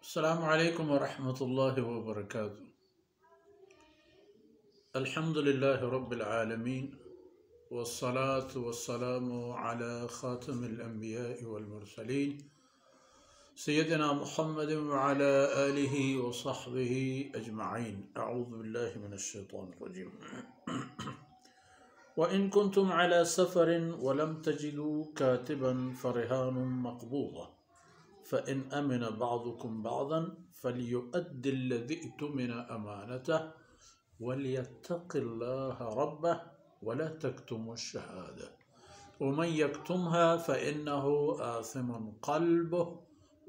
अस्सलामु अलैकुम वरहमतुल्लाहि वबरकातुहू। अल्हम्दुलिल्लाहि रब्बिल आलमीन वस्सलातु वस्सलामु अला खातिमिल अंबियाइ वल मुरसलीन सय्यदिना मुहम्मदिन व अला आलिहि व सहबिहि अजमईन। अऊज़ु बिल्लाहि मिनश शैतानिर रजीम। व इन कुंतुम अला सफरिन व लम तजिदू कातिबन फरिहानुम मक़बूदा फ़इन अमिन बादुकुम बादन फ़लियुअद्दिल्लज़ी उ'तुमिना अमानतहु वलियत्तक़िल्लाह रब्बह वला तक्तुमुश शहादा वमन यक्तुमहा फ़इन्नहु आसिमुन क़ल्बुहु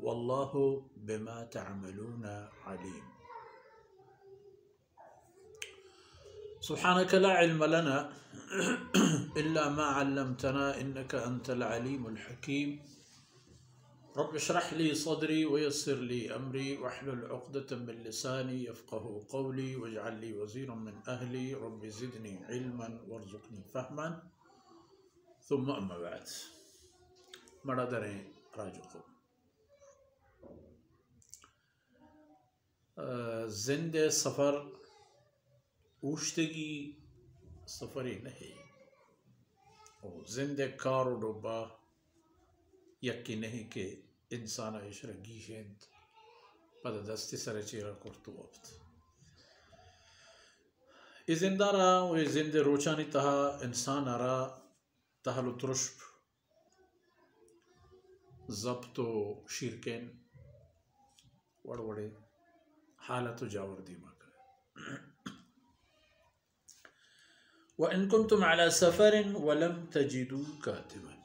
वल्लाहु बिमा तअमलून अलीम। सुब्हानक ला इल्म लना इल्ला मा अल्लमतना इन्नका अंतल अलीमुल हकीम। रब्ब इश्रह ली सदरी वयस्सिर ली अमरी वहलुल उक़दतम मिन लिसानी यफ़क़हू क़ौली वजअल ली वज़ीरन मिन अहली रब्बि ज़िदनी इल्मन वरज़ुक़नी फ़हमन सुम्मा अम्मा बाद। मड़ादरें राजुको जिंदे सफ़र उश्तगी सफ़री नहीं और जिंदे कारो डोबा यक्की नहीं के इंसान इशर गीशेंत पद दस्ती सर चेरा करतु वक्त इजिंदारा व जिंदे रोचानी तहा इंसान आरा तहल तुरुष्प जब्तो शिरकेन वड़वड़े हालत जावर दीमा करे। व इन कुंतुम अला सफरिन वलम तजिदू कातिबन।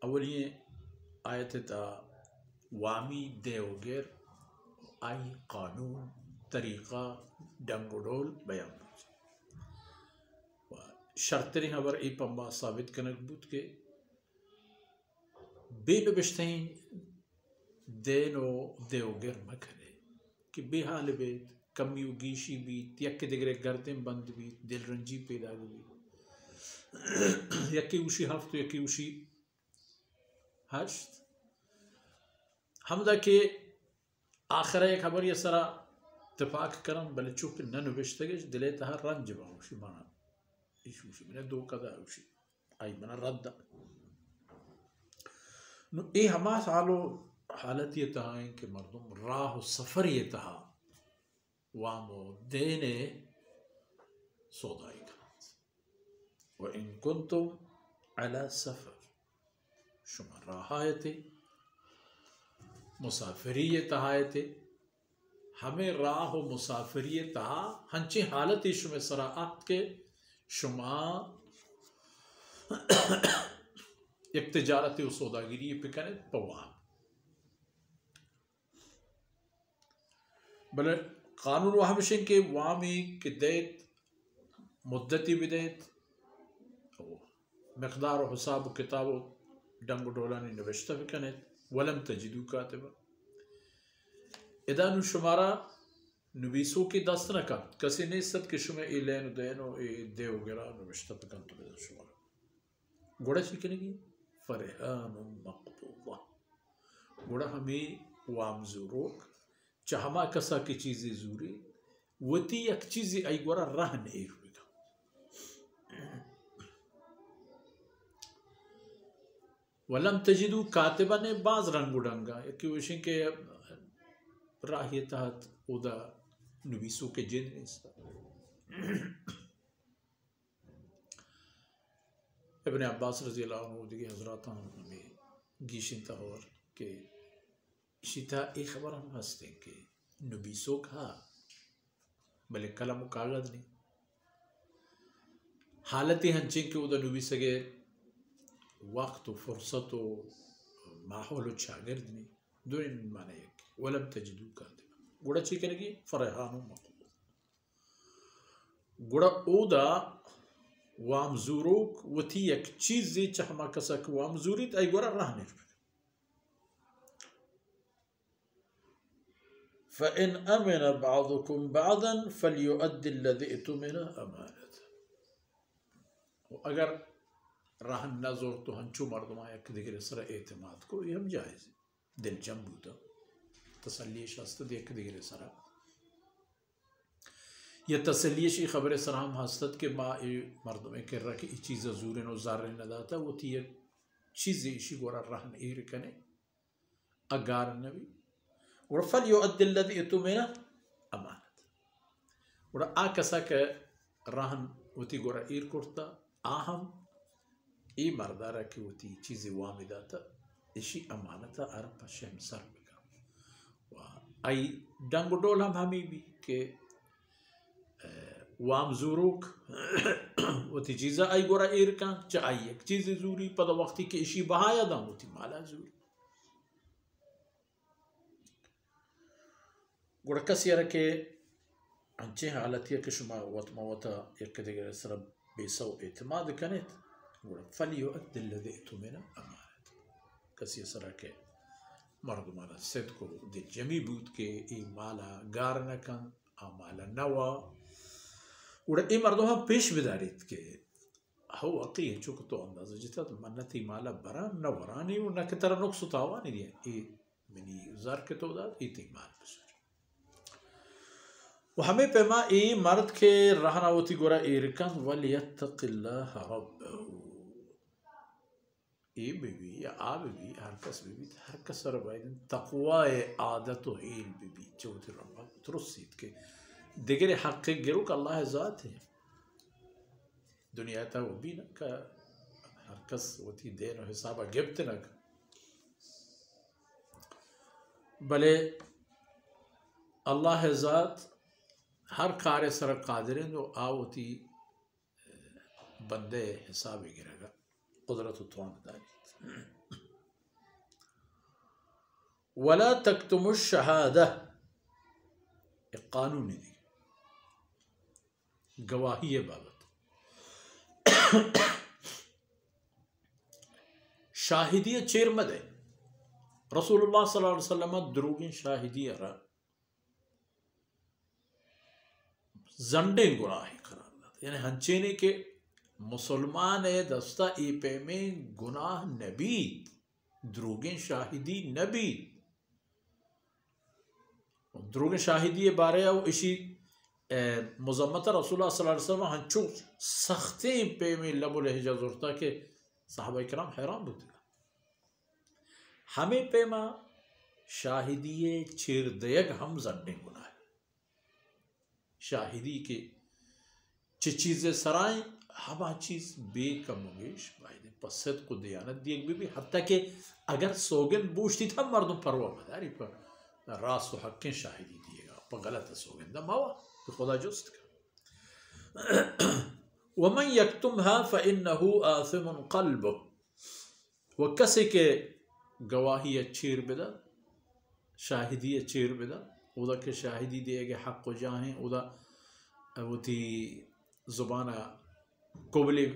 अवल ये आयत ता वामी देवगेर आई कानून तरीक़ा डंगोडोल बयान शर्तरी हबर ई पंबा साबित कनक बुत के बेन बिश्तैन देनो देवगेर मखने कि बेहाल बेत कमियो गीशी बीत यक्के दिगरे गर्दें बंद बीत दिल रंजी पैदा भी यक्के उशी हफ्त यक्के उशी हश्त हमदा के आखिर एक खबर ये सरा इत्तेफाक करम बल चुप नन बिश्तगे दिले तहा रंज बाउशी माना इशूशी मैंने दो कदा उशी आई मना रद्दा नु ए हमा सालो हालत ये तहा है कि मर्दुम राह सफर ये तहा वामो देने सोदाई का व इन कुंतुम अला सफर शुमा राहायते मुसाफिरी तहायते हमें राह मुसाफिरी तहा हंची हालत शुमे सराअत के शुमा एक तिजारत व सौदागिरी पिकने पवान बल कानून वहमशिन के वामी के दैत मुद्दती बिदैत मकदार व हिसाब किताब डंग डोलानी नविश्ता बिकने वलम तजिदू कातिबा इदानु शुमारा नबीसों की दस्त न का कसी नहीं सद के शुमे ए लेन देनो ए देव गिरा नविश्ता बिकन तो बेदा शुमारा गोड़ा शिकने की फरहान मक़बूदा गोड़ा हमें वामजुरोक चाहमा कसा की चीज़ें जूरी वती एक चीज़ आई गोरा राह नहीं हुई वलम तजिदू कातिबा ने बाज रंग उडंगा कि विषय के राह तहत उदा नबीसों के जिन इब्न अब्बास रज़ी अल्लाह अन्हु दिगे हज़रात हमें गीशिन तहवर के शिता एक खबर हम हंसते कि नबीसों का भले कलम कागज नहीं हालती हंचे के उदा नबीस के वक्त फुर्सत माहौल शागिर्द नहीं दोनों माने वलम तजिदू कातिबा गुड़ा चीकने की फरहान मक़बूदा गुड़ा ओदा वामजुरोक वती एक चीज़ चहमा कसक वामजुरीत आई गुड़ा रहने फ़इन अमिन बादुकुम बादन फ़लियुअद्दिल्लज़ी उ'तुमिना अमानतहु। अगर रहन नजर तो हंचू मर्दमा एक दिगरे सर एतमाद को ये हम जायज़ दिल जम बूता तसल्लीश हस्तद एक दिगरे सरा या तसल्लीशी खबर सराम हस्तद के मा मर्दमे के रख ई चीज़ ज़ूरन और ज़ार न दाता वो थी एक चीज़ इशी गोरा रहन ईर कने अगार नबी और फल यो अद्दिल्लद इतुमेना अमानत और आ कसा के रहन वती गोरा ईर करता आहम ई मर्दारा की वती चीज़ वामिदाता इशी अमानता अरब पश्चिम सर बिका वा आई डंगडोल हम हमी भी के वाम ज़ूरुक वती चीज़ा आई गोरा ईर का चा आई एक चीज़ ज़ूरी पदा वक्ती के इशी बहाया दाम वती माला ज़ूरी गोरा कस यार के अंचे हालत ये कि शुमा वतमा वता एक दिगर सरब बेसौ एतमाद कनेत गोरा फलियो अद्दिल्लज़ी इतुमेना अमानत कस ये सरा के मर्द माला सिद को दे जमी बूत के ई माला गार न कन आ माला नवा उड़ा ई मर्दों हम पेश बिदारीत के हो अकी है चुक तो अंदाज़ जितना तो मन्नती माला बरा न वरानी वो न के तरह नुक्स उतावा नहीं दिया ई मिनी ज़ार के तो दाद ई ती माल बसर वो हमें पैमा ई मर्द के रहना होती गोरा इरकन वलियत्तक़िल्लाह रब्बहू ई बीबी या आ बीबी हर कस रबाइन तक़वाए आदत व हील बीबी चौथी रब्बा तुरसीत के दिगरे हक़ गिरो का अल्लाह ज़ात है दुनिया था वो भी ना का हर कस होती देन और हिसाब गिफ्त ना का भले अल्लाह ज़ात हर कार्य सर कादिर जो आवती बंदे हिसाब गिरेगा कुदरत उतवान दानी वला तक्तुमुश शहादा एक कानून है गवाही बाबत शाहिदिया चेरमद है रसूलुल्लाह सल्लल्लाहु अलैहि वसल्लम द्रूगिन शाहिदिया रा जंडे गुनाह करार यानी हंचेने के मुसलमान दस्ता ई पे में गुनाह नबी द्रूगिन शाहिदी नबी द्रूगिन शाहिदी बारे इसी मुज़म्मत रसूलुल्लाह सल्लल्लाहु अलैहि वसल्लम हंचो सख्ते पे में लबुल हिजा ज़ुरता के साहबा इकराम हैरान होते हमें पे मा शाहिदी चिरदयग हम जन्ने गुनाह शाहिदी के चीज़ें सराय हमा चीज़ बेकमोगेश वायदे पसद को दयानत दी भी हत्ता के अगर सोगन बूझती था मर्दों परवा मदारी पर रास व हक़ शाहिदी दिएगा पर गलत सोगन दमावा तो खुदा जुस्त का वमन यक्तुमहा फ़इन्नहु आसिमुन क़ल्बुहु व कसे के गवाही चीर बिदा शाहिदी चीर बिदा उदा के शाहिदी दिएगे हक़ को जाहें उदा वो थी ज़ुबाना कोबले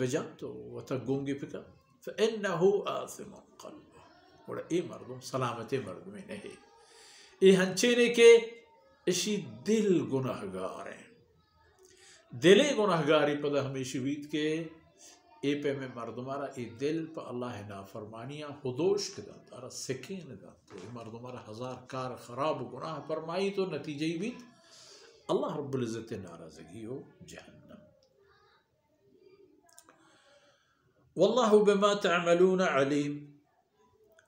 बजा तो वह था गूंगे फिका फ़इन्नहु आसिमुन क़ल्बुहु और ए मर्दों सलामत मर्द में नहीं ये हंचेने के इसी दिल गुनाहगार हैं दिले गुनाहगारी पदा हमेशा बीत के ए पे में मर्दमारा ए दिल पर अल्लाह ना फरमानियाँ खुदोश के दान तारा सकीन दान तो मर्दमारा हजार कार ख़राब गुनाह फरमाई तो नतीजे ही बीत अल्लाह रब्बुल इज़्ज़त नाराज़गी हो जहन्नम वल्लाहु बिमा तअमलून अलीम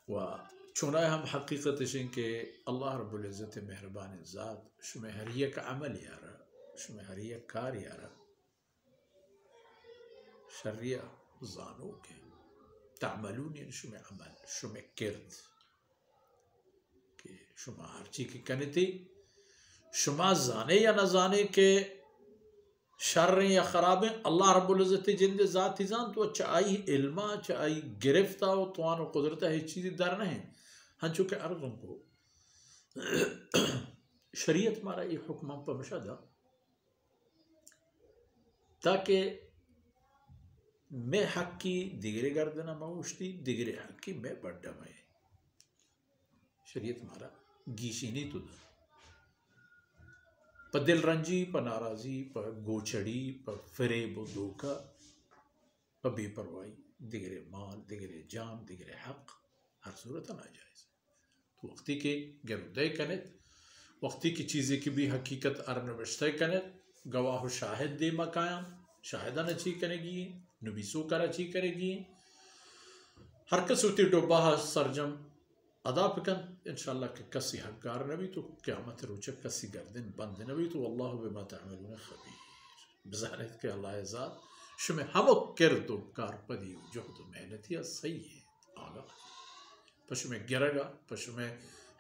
व चुना हम हकीकत इशन के अल्लाह रब्बुल इज़्ज़त मेहरबान ज़ात शुमे हरिया का अमल यारा शुमे हरिया कार यारा शरिया जानो के तअमलून यानी शुमे अमल शुमे किर्द के शुमा हर चीज़ की कनती शुमा जाने या न जाने के शर्र या ख़राबें अल्लाह रब्बुल इज़्ज़त जिंदे ज़ात जान तो चाई इल्मा चाई गिरफ्ता हो तो कुदरत है चीज़ें दर नहीं हाँ चूँकि अर्ज़ों को शरीयत मारा ये हुक्म पर मशादा ताकि मैं हक की दिगरे गर्दना माउश्ती दिगरे हक की मैं बड्डा मैं शरीयत मारा गीशी नहीं तो पर दिल रंजी पर नाराज़ी पर गोचड़ी पर फरेब व धोखा पर बेपरवाही दिगरे माल दिगरे जान दिगरे हक हर सूरत नाजायज़ तो वक्ती के गिरदे कनेत वक्ती की चीज़ें की भी हकीकत अरनवश्ते कनेत गवाह शाहिद दे मकायाम शाहिदा नची करेगी नबीसो कर अच्छी करेगी हरकत सूती डोबा सरजम अदा पिकन इंशाल्लाह के कसी हकगार नबी तो क़यामत रोचक कसी गर्दन बंद नबी तो अल्लाह बिमा तअमलून खबीर बज़ारत के अल्लाह ज़ात शुमे हम किरदो कार पदी जुहद मेहनतिया सही है आगा पशु में गिरेगा पशु में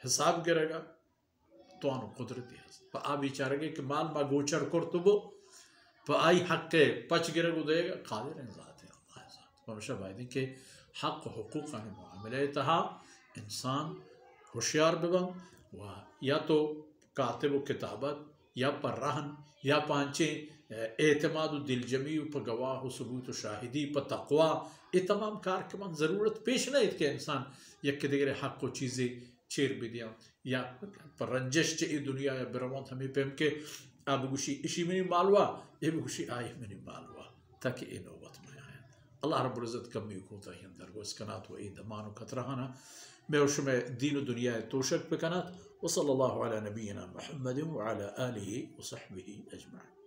हिसाब गिरेगा तो आनो कुदरती है आ बिचारे कि माल मा गोचर कर तो वो आई हक के पच गिरे को देगा कादिर ज़ात है अल्लाह ज़ात हमेशा भाई के हक हुकूक मामले तहा इंसान होशियार बबन व या तो कातिब किताबत या पर रहन या पांचे एतमाद दिलजमी पर गवाह सबूत शाहिदी पर तकवा ये तमाम कार के मन ज़रूरत पेश नहीं के इंसान यक दिगरे हक को चीज़ें चेर भी दिया या पर रंजिश चे दुनिया या बिरमत हमें पेम के अब गुशी इसी में मालवा ये भी गुशी आए में मालवा ताकि इन नौबत में आए अल्लाह रब्बुल इज़्ज़त कमी होता है अंदर को इसकनात व ईदमान खतरहाना मैं उसमें दीन दुनिया तोशक पे कनात व सल्लल्लाहु अला नबीना मुहम्मद व अला आलिहि व सहबिहि अजमईन।